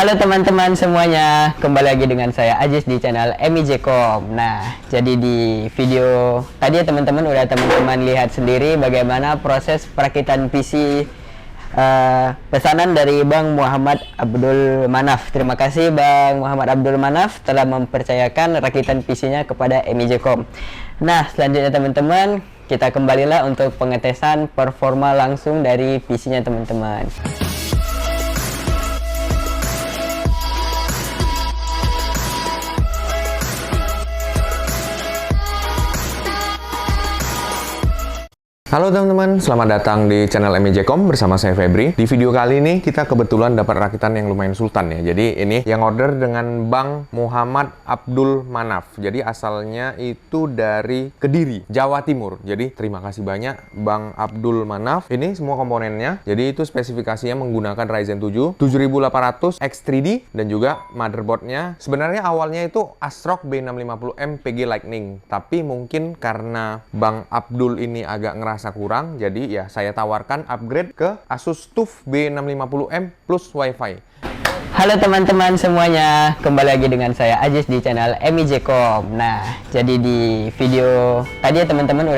Halo teman-teman semuanya, kembali lagi dengan saya Ajis di channel MIJcom. Nah, jadi di video tadi ya teman-teman lihat sendiri bagaimana proses perakitan PC pesanan dari Bang Muhammad Abdul Manaf. Terima kasih Bang Muhammad Abdul Manaf telah mempercayakan rakitan PC-nya kepada MIJcom. Nah, selanjutnya teman-teman, kita kembalilah untuk pengetesan performa langsung dari PC-nya teman-teman. Halo teman-teman, selamat datang di channel MIJcom bersama saya Febri. Di video kali ini kita kebetulan dapat rakitan yang lumayan sultan ya. Jadi ini yang order dengan Bang Muhammad Abdul Manaf. Jadi asalnya itu dari Kediri, Jawa Timur. Jadi terima kasih banyak Bang Abdul Manaf. Ini semua komponennya. Jadi itu spesifikasinya menggunakan Ryzen 7 7800 X3D dan juga motherboardnya. Sebenarnya awalnya itu ASRock B650M PG Lightning. Tapi mungkin karena Bang Abdul ini agak ngerasa kurang, jadi ya saya tawarkan upgrade ke Asus TUF B650M plus Wi-Fi. Halo teman-teman semuanya, kembali lagi dengan saya Ajis di channel MIJcom. Nah, jadi di video tadi ya teman-teman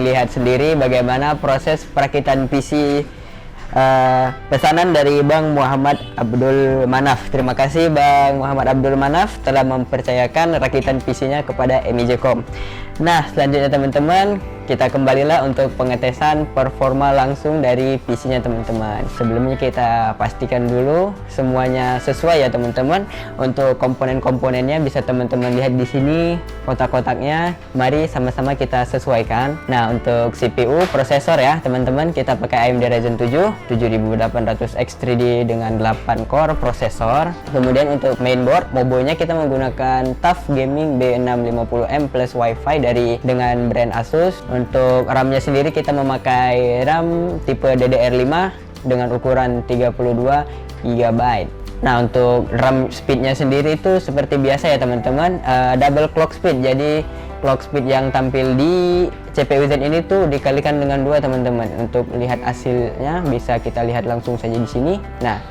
lihat sendiri bagaimana proses perakitan PC pesanan dari Bang Muhammad Abdul Manaf. Terima kasih Bang Muhammad Abdul Manaf telah mempercayakan rakitan PC-nya kepada MIJcom. Nah, selanjutnya teman-teman, kita kembalilah untuk pengetesan performa langsung dari PC-nya teman-teman. Sebelumnya kita pastikan dulu semuanya sesuai ya teman-teman. Untuk komponen-komponennya bisa teman-teman lihat di sini kotak-kotaknya. Mari sama-sama kita sesuaikan. Nah, untuk CPU prosesor ya teman-teman, kita pakai AMD Ryzen 7 7800 X3D dengan 8 core prosesor. Kemudian untuk mainboard, mobonya kita menggunakan TUF Gaming B650M plus Wi-Fi dengan brand Asus. Untuk RAM-nya sendiri kita memakai RAM tipe DDR5 dengan ukuran 32 GB. Nah, untuk RAM speednya sendiri itu seperti biasa ya teman-teman, double clock speed. Jadi clock speed yang tampil di CPU Z ini tuh dikalikan dengan 2 teman-teman. Untuk lihat hasilnya bisa kita lihat langsung saja di sini. Nah,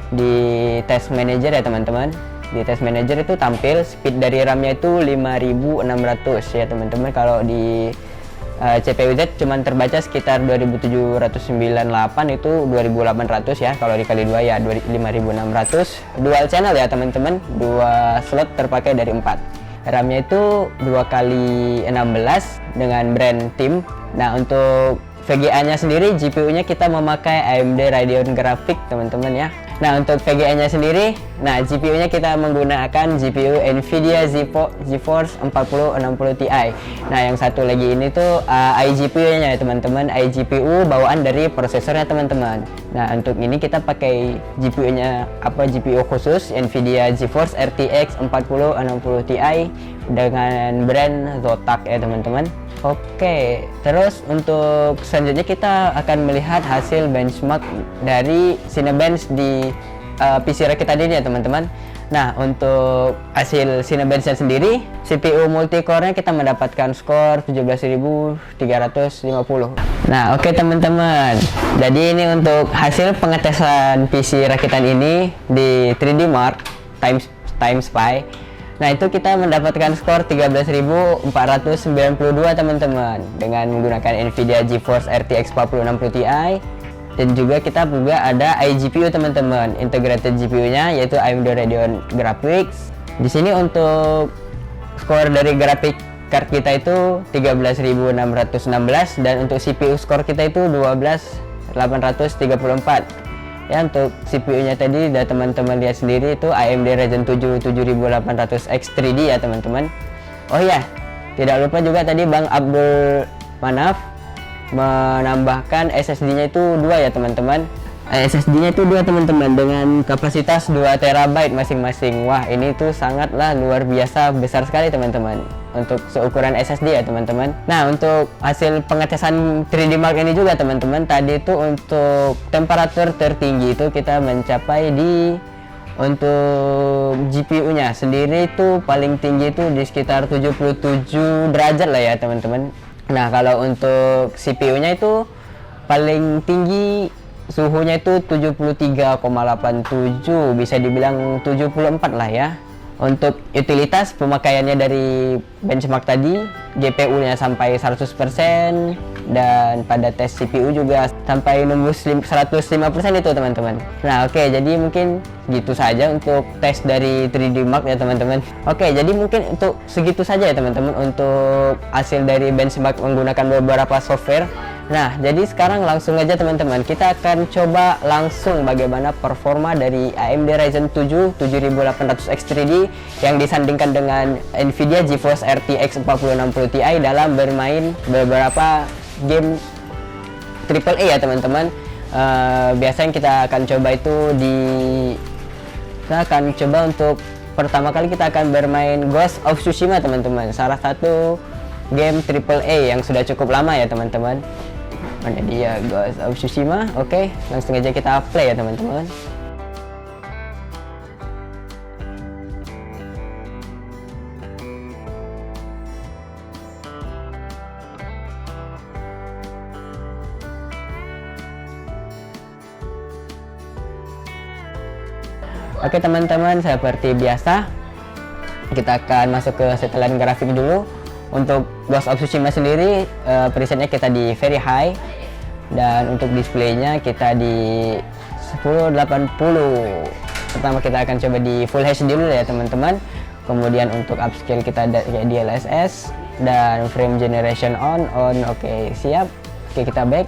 di test manager ya teman-teman, di test manager itu tampil speed dari RAM-nya itu 5600 ya teman-teman. Kalau di CPU Z cuman terbaca sekitar 2798, itu 2800 ya. Kalau dikali 2 ya 5600. Dual channel ya teman-teman, 2 slot terpakai dari 4. RAM-nya itu 2x16 dengan brand TIM. Nah, untuk VGA-nya sendiri, GPU-nya kita memakai AMD Radeon Graphic teman-teman ya. Nah, untuk VGA-nya sendiri, nah GPU-nya kita menggunakan GPU Nvidia GeForce 4060 Ti. Nah, yang satu lagi ini tuh iGPU-nya ya teman-teman, iGPU bawaan dari prosesornya teman-teman. Nah, untuk ini kita pakai GPU-nya GPU khusus Nvidia GeForce RTX 4060 Ti dengan brand Zotac ya teman-teman. Oke, terus untuk selanjutnya kita akan melihat hasil benchmark dari Cinebench di PC rakitan ini ya teman-teman. Nah, untuk hasil Cinebench-nya sendiri, CPU multicore-nya kita mendapatkan skor 17.350. Nah, oke teman-teman. Jadi ini untuk hasil pengetesan PC rakitan ini di 3D Mark Time Spy. Nah, itu kita mendapatkan skor 13.492 teman-teman dengan menggunakan Nvidia GeForce RTX 4060 Ti. Dan juga kita ada iGPU teman-teman, integrated GPU-nya yaitu AMD Radeon Graphics. Di sini untuk skor dari grafik card kita itu 13.616 dan untuk CPU skor kita itu 12.834. Ya, untuk CPU-nya tadi udah teman-teman lihat sendiri, itu AMD Ryzen 7 7800 X3D ya teman-teman. Oh ya, tidak lupa juga tadi Bang Abdul Manaf menambahkan SSD-nya itu 2 ya teman-teman. SSD-nya itu 2 teman-teman dengan kapasitas 2 TB masing-masing. Wah, ini tuh sangatlah luar biasa besar sekali teman-teman untuk seukuran SSD ya teman-teman. Nah, untuk hasil pengetesan 3D Mark ini juga teman-teman, tadi itu untuk temperatur tertinggi itu kita mencapai untuk GPU-nya sendiri itu paling tinggi itu di sekitar 77 derajat lah ya teman-teman. Nah, kalau untuk CPU-nya itu paling tinggi suhunya itu 73,87, bisa dibilang 74 lah ya. Untuk utilitas pemakaiannya dari benchmark tadi, GPU-nya sampai 100%, dan pada tes CPU juga sampai nembus 105% itu teman-teman. Nah oke, jadi mungkin gitu saja untuk tes dari 3D Mark ya teman-teman. Oke, jadi mungkin untuk segitu saja ya teman-teman untuk hasil dari benchmark menggunakan beberapa software. Nah, jadi sekarang langsung aja teman-teman, kita akan coba langsung bagaimana performa dari AMD Ryzen 7 7800X 3D yang disandingkan dengan Nvidia GeForce RTX 4060 Ti dalam bermain beberapa game AAA ya teman-teman. Biasanya kita akan coba itu kita akan coba untuk pertama kali kita akan bermain Ghost of Tsushima teman-teman, salah satu game AAA yang sudah cukup lama ya teman-teman. Mana dia, Ghost of Tsushima. Oke, langsung aja kita play ya teman-teman. Oke teman-teman, seperti biasa kita akan masuk ke setelan grafik dulu. Untuk Ghost of Tsushima sendiri presetnya kita di very high, dan untuk displaynya kita di 1080. Pertama kita akan coba di Full HD dulu ya teman-teman. Kemudian untuk upscale kita ada kayak DLSS, dan frame generation on. Oke, siap. Oke, kita back.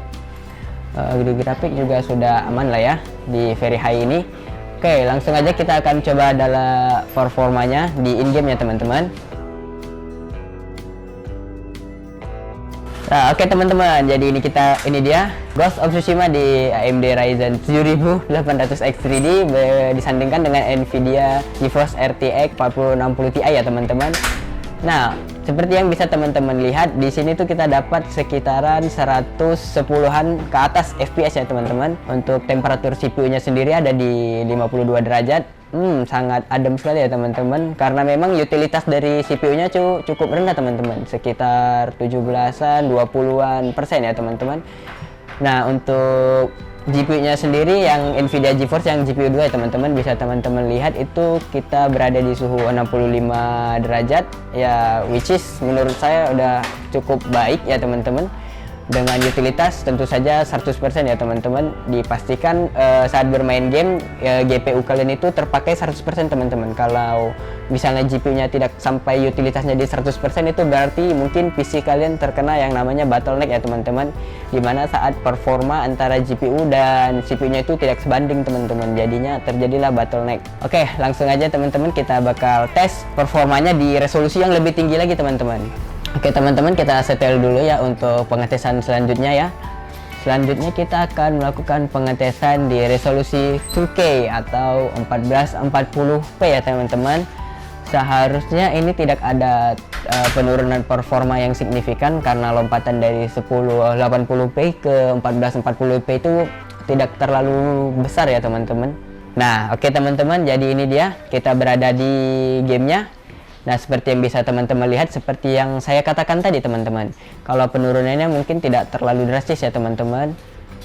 Grafik juga sudah aman lah ya di very high ini. Oke, langsung aja kita akan coba adalah performanya di in-game ya teman-teman. Nah, oke teman-teman, jadi ini dia Ghost of Tsushima di AMD Ryzen 7800X 3D disandingkan dengan Nvidia GeForce RTX 4060 Ti ya teman-teman. Nah, seperti yang bisa teman-teman lihat di sini tuh kita dapat sekitaran 110-an ke atas FPS ya teman-teman. Untuk temperatur CPU-nya sendiri ada di 52 derajat. Sangat adem sekali ya teman-teman, karena memang utilitas dari CPU-nya cukup rendah teman-teman, sekitar 17-an 20-an persen ya teman-teman. Nah, untuk GPU-nya sendiri yang Nvidia GeForce yang GPU 2 ya teman-teman, bisa teman-teman lihat itu kita berada di suhu 65 derajat ya, which is menurut saya udah cukup baik ya teman-teman. Dengan utilitas tentu saja 100% ya teman-teman. Dipastikan saat bermain game GPU kalian itu terpakai 100% teman-teman. Kalau misalnya GPU-nya tidak sampai utilitasnya di 100%, itu berarti mungkin PC kalian terkena yang namanya bottleneck ya teman-teman, dimana saat performa antara GPU dan CPU-nya itu tidak sebanding teman-teman, jadinya terjadilah bottleneck. Oke, langsung aja teman-teman kita bakal tes performanya di resolusi yang lebih tinggi lagi teman-teman. Oke teman-teman, kita setel dulu ya untuk pengetesan selanjutnya ya. Selanjutnya kita akan melakukan pengetesan di resolusi 2K atau 1440p ya teman-teman. Seharusnya ini tidak ada penurunan performa yang signifikan, karena lompatan dari 1080p ke 1440p itu tidak terlalu besar ya teman-teman. Nah oke teman-teman, jadi ini dia kita berada di gamenya. Nah, seperti yang bisa teman-teman lihat, seperti yang saya katakan tadi teman-teman, kalau penurunannya mungkin tidak terlalu drastis ya teman-teman.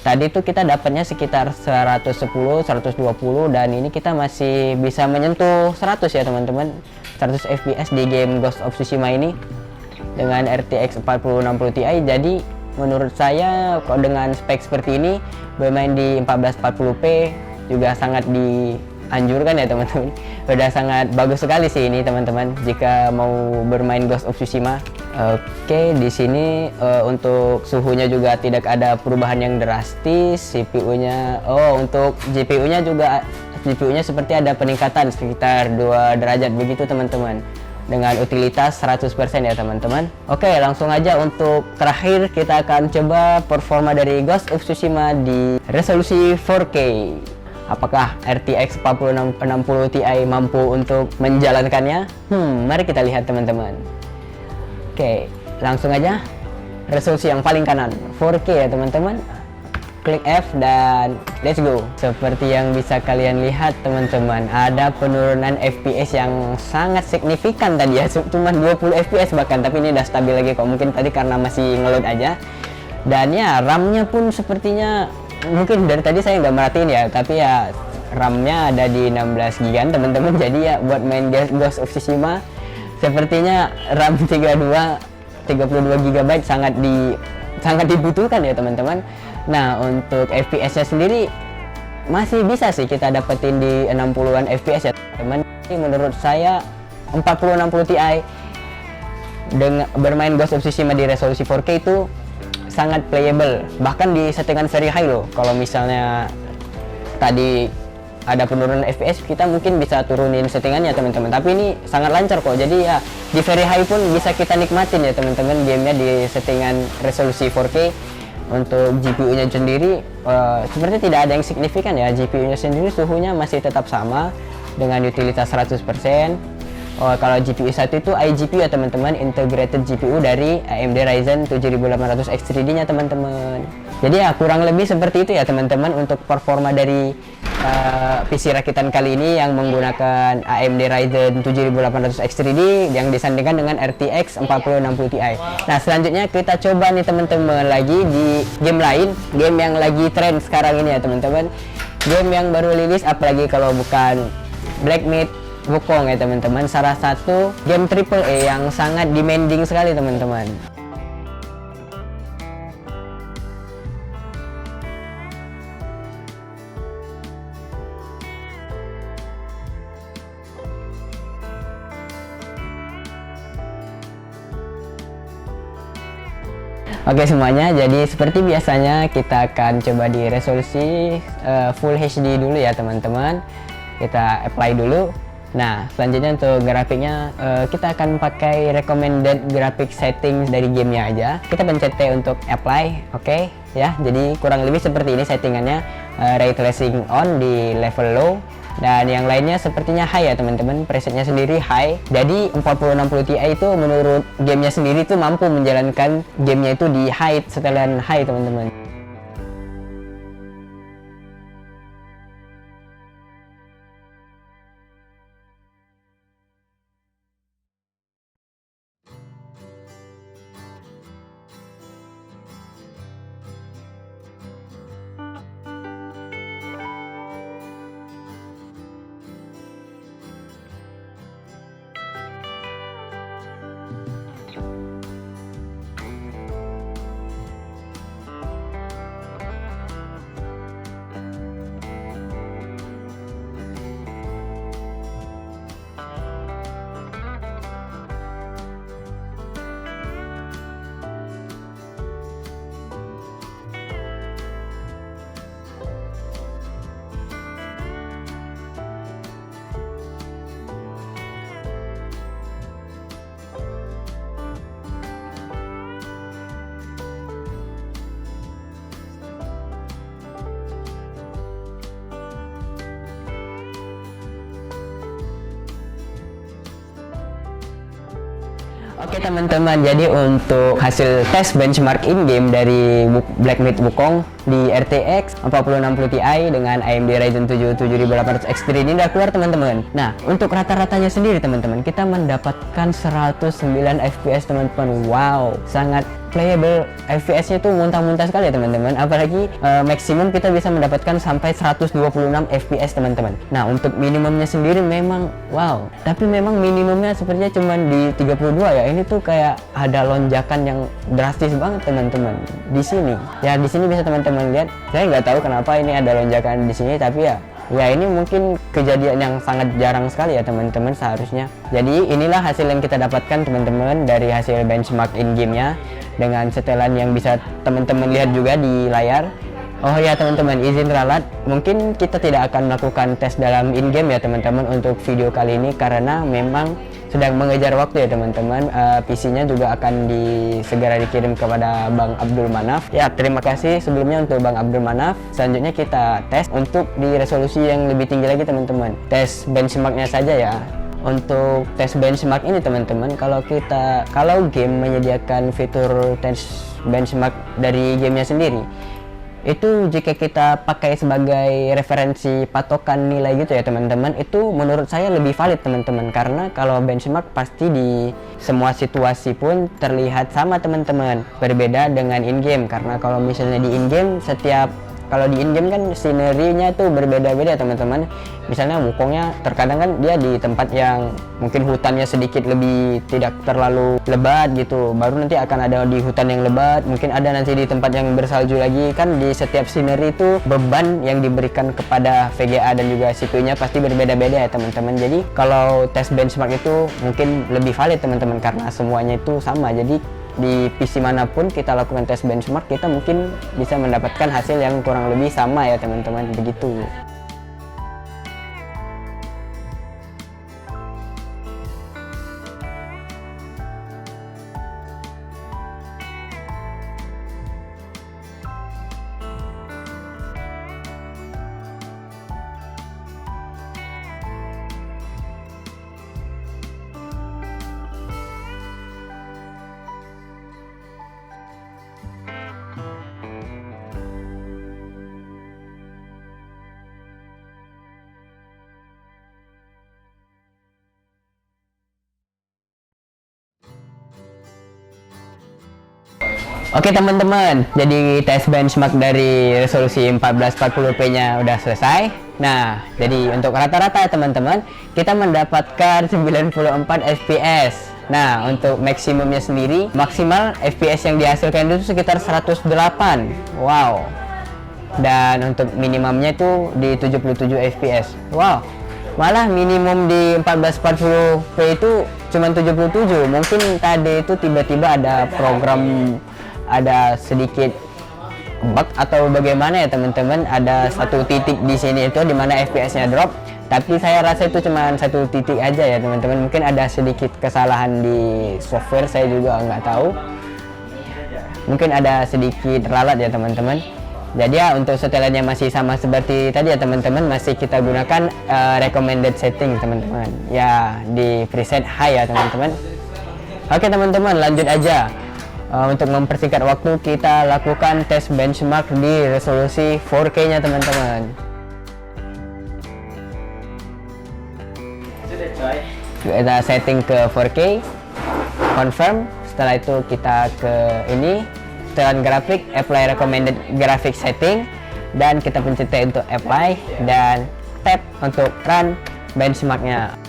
Tadi itu kita dapatnya sekitar 110, 120, dan ini kita masih bisa menyentuh 100 ya teman-teman, 100 fps di game Ghost of Tsushima ini dengan RTX 4060 Ti. Jadi menurut saya kalau dengan spek seperti ini bermain di 1440p juga sangat dianjurkan ya teman-teman. Udah sangat bagus sekali sih ini teman-teman jika mau bermain Ghost of Tsushima. Oke, di sini untuk suhunya juga tidak ada perubahan yang drastis. CPU-nya, untuk GPU-nya juga, GPU-nya seperti ada peningkatan sekitar 2 derajat begitu teman-teman, dengan utilitas 100% ya teman-teman. Oke, langsung aja untuk terakhir kita akan coba performa dari Ghost of Tsushima di resolusi 4K. Apakah RTX 4060 Ti mampu untuk menjalankannya? Mari kita lihat teman-teman. Oke, langsung aja resolusi yang paling kanan 4K ya teman-teman. Klik F dan let's go. Seperti yang bisa kalian lihat teman-teman, ada penurunan FPS yang sangat signifikan tadi ya, cuma 20 FPS bahkan, tapi ini udah stabil lagi kok, mungkin tadi karena masih ngeload aja. Dan ya RAM-nya pun sepertinya mungkin dari tadi saya nggak merhatiin ya, tapi ya RAM-nya ada di 16 GB teman-teman. Jadi ya buat main Ghost of Tsushima sepertinya RAM 32 GB sangat dibutuhkan ya teman-teman. Nah, untuk FPS-nya sendiri masih bisa sih kita dapetin di 60-an FPS ya teman. Menurut saya 4060 Ti dengan bermain Ghost of Tsushima di resolusi 4K itu sangat playable, bahkan di settingan very high loh. Kalau misalnya tadi ada penurunan FPS, kita mungkin bisa turunin settingannya teman-teman, tapi ini sangat lancar kok. Jadi ya di very high pun bisa kita nikmatin ya teman-teman gamenya di settingan resolusi 4K. Untuk GPU-nya sendiri seperti tidak ada yang signifikan ya. GPU-nya sendiri suhunya masih tetap sama dengan utilitas 100%. Kalau GPU 1 itu iGPU ya teman-teman, integrated GPU dari AMD Ryzen 7800 X3D nya teman-teman. Jadi ya kurang lebih seperti itu ya teman-teman untuk performa dari PC rakitan kali ini yang menggunakan AMD Ryzen 7800 X3D yang disandingkan dengan RTX 4060 Ti. Nah, selanjutnya kita coba nih teman-teman lagi di game lain, game yang lagi tren sekarang ini ya teman-teman. Game yang baru rilis, apalagi kalau bukan Black Myth Wukong ya teman-teman, salah satu game AAA yang sangat demanding sekali teman-teman. Oke semuanya, jadi seperti biasanya kita akan coba di resolusi Full HD dulu ya teman-teman. Kita apply dulu. Nah, selanjutnya untuk grafiknya kita akan pakai recommended graphic settings dari gamenya aja. Kita pencet T untuk apply, oke ya. Jadi kurang lebih seperti ini settingannya, ray tracing on di level low, dan yang lainnya sepertinya high ya teman-teman. Presetnya sendiri high. Jadi 4060 Ti itu menurut gamenya sendiri tuh mampu menjalankan gamenya itu di high, setelan high teman-teman. Oke teman-teman, jadi untuk hasil tes benchmark in-game dari Black Myth Wukong di RTX 4060 Ti dengan AMD Ryzen 7 7800 X3 ini udah keluar teman-teman. Nah, untuk rata-ratanya sendiri teman-teman, kita mendapatkan 109 FPS teman-teman. Wow, sangat playable. FPS-nya tuh muntah-muntah sekali ya teman-teman. Apalagi maksimum kita bisa mendapatkan sampai 126 FPS teman-teman. Nah, untuk minimumnya sendiri memang wow. Tapi memang minimumnya sepertinya cuma di 32 ya. Ini tuh kayak ada lonjakan yang drastis banget teman-teman di sini. Ya di sini bisa teman-teman lihat. Saya nggak tahu kenapa ini ada lonjakan di sini, tapi ya ini mungkin kejadian yang sangat jarang sekali ya teman-teman seharusnya. Jadi inilah hasil yang kita dapatkan teman-teman dari hasil benchmark in-game-nya dengan setelan yang bisa teman-teman lihat juga di layar. Oh ya teman-teman, izin ralat, mungkin kita tidak akan melakukan tes dalam in-game ya teman-teman untuk video kali ini karena memang sedang mengejar waktu ya teman-teman. PC-nya juga akan segera dikirim kepada Bang Abdul Manaf. Ya, terima kasih sebelumnya untuk Bang Abdul Manaf. Selanjutnya kita tes untuk di resolusi yang lebih tinggi lagi teman-teman. Tes benchmarknya saja ya. Untuk tes benchmark ini teman-teman, kalau game menyediakan fitur tes benchmark dari gamenya sendiri, itu jika kita pakai sebagai referensi patokan nilai gitu ya teman-teman, itu menurut saya lebih valid teman-teman, karena kalau benchmark pasti di semua situasi pun terlihat sama teman-teman, berbeda dengan in-game. Karena kalau misalnya di in-game setiap kalau di in-game kan scenery-nya tuh berbeda-beda teman-teman. Misalnya Wukongnya terkadang kan dia di tempat yang mungkin hutannya sedikit lebih tidak terlalu lebat gitu, baru nanti akan ada di hutan yang lebat, mungkin ada nanti di tempat yang bersalju lagi. Kan di setiap scenery itu beban yang diberikan kepada VGA dan juga CPU-nya pasti berbeda-beda ya teman-teman. Jadi kalau tes benchmark itu mungkin lebih valid teman-teman, karena semuanya itu sama. Jadi di PC manapun kita lakukan tes benchmark, kita mungkin bisa mendapatkan hasil yang kurang lebih sama ya teman-teman, begitu. Oke teman-teman, jadi tes benchmark dari resolusi 1440p-nya udah selesai. Nah, jadi untuk rata-rata teman-teman, kita mendapatkan 94 fps. Nah, untuk maksimumnya sendiri, maksimal fps yang dihasilkan itu sekitar 108. Wow. Dan untuk minimumnya itu di 77 fps. Wow. Malah minimum di 1440p itu cuma 77. Mungkin tadi itu tiba-tiba ada program, ada sedikit bug atau bagaimana ya teman-teman, ada satu titik di sini itu dimana FPS-nya drop, tapi saya rasa itu cuma satu titik aja ya teman-teman. Mungkin ada sedikit kesalahan di software, saya juga nggak tahu, mungkin ada sedikit ralat ya teman-teman. Jadi ya untuk setelannya masih sama seperti tadi ya teman-teman, masih kita gunakan recommended setting teman-teman ya, di preset high ya teman-teman. Oke teman-teman, lanjut aja. Untuk mempersingkat waktu, kita lakukan tes benchmark di resolusi 4K nya teman-teman. Kita setting ke 4K, confirm. Setelah itu kita ke ini, setelan grafik, apply recommended graphic setting, dan kita pencet T untuk apply dan tap untuk run benchmarknya.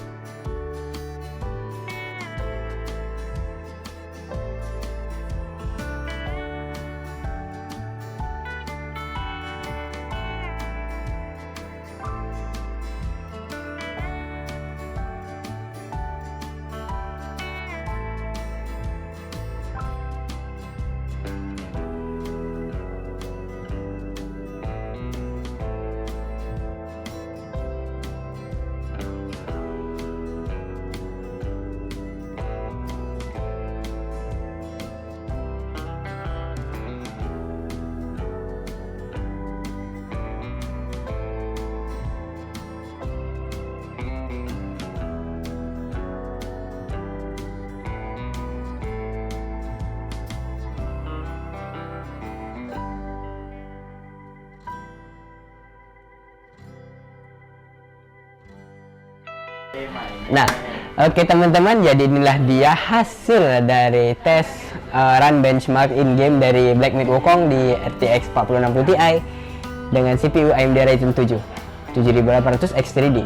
Nah, oke teman-teman, jadi inilah dia hasil dari tes run benchmark in-game dari Black Myth Wukong di RTX 4060 Ti dengan CPU AMD Ryzen 7 7800 X3D.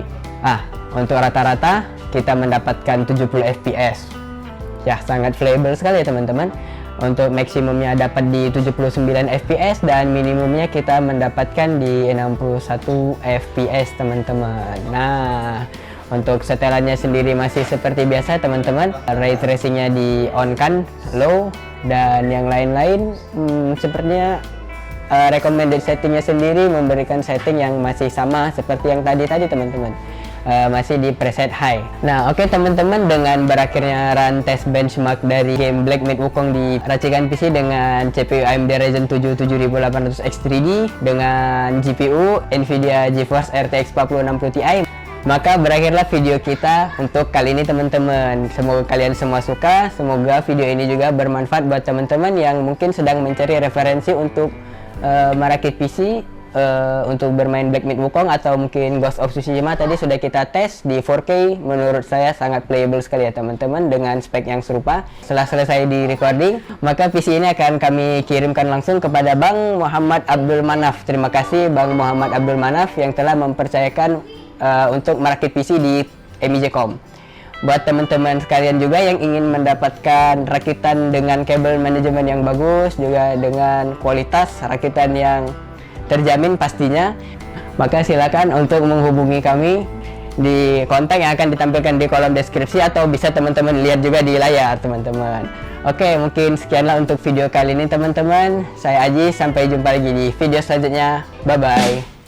Untuk rata-rata kita mendapatkan 70 fps. Ya, sangat fleksibel sekali ya teman-teman. Untuk maksimumnya dapat di 79 fps dan minimumnya kita mendapatkan di 61 fps teman-teman. Nah, untuk setelannya sendiri masih seperti biasa teman-teman, ray tracingnya di on kan low, dan yang lain-lain sepertinya recommended settingnya sendiri memberikan setting yang masih sama seperti yang tadi teman-teman, masih di preset high. Nah oke teman-teman, dengan berakhirnya run test benchmark dari game Black Myth Wukong di racikan PC dengan CPU AMD Ryzen 7 7800 X3D dengan GPU Nvidia GeForce RTX 4060 Ti, maka berakhirlah video kita untuk kali ini teman-teman. Semoga kalian semua suka, semoga video ini juga bermanfaat buat teman-teman yang mungkin sedang mencari referensi untuk merakit PC untuk bermain Black Myth Wukong atau mungkin Ghost of Tsushima tadi sudah kita tes di 4K. Menurut saya sangat playable sekali ya teman-teman, dengan spek yang serupa. Setelah selesai di recording, maka PC ini akan kami kirimkan langsung kepada Bang Muhammad Abdul Manaf. Terima kasih Bang Muhammad Abdul Manaf yang telah mempercayakan untuk merakit PC di MIJcom. Buat teman-teman sekalian juga yang ingin mendapatkan rakitan dengan kabel manajemen yang bagus, juga dengan kualitas rakitan yang terjamin pastinya, maka silakan untuk menghubungi kami di kontak yang akan ditampilkan di kolom deskripsi, atau bisa teman-teman lihat juga di layar teman-teman. Oke, mungkin sekianlah untuk video kali ini teman-teman. Saya Aji, sampai jumpa lagi di video selanjutnya. Bye bye.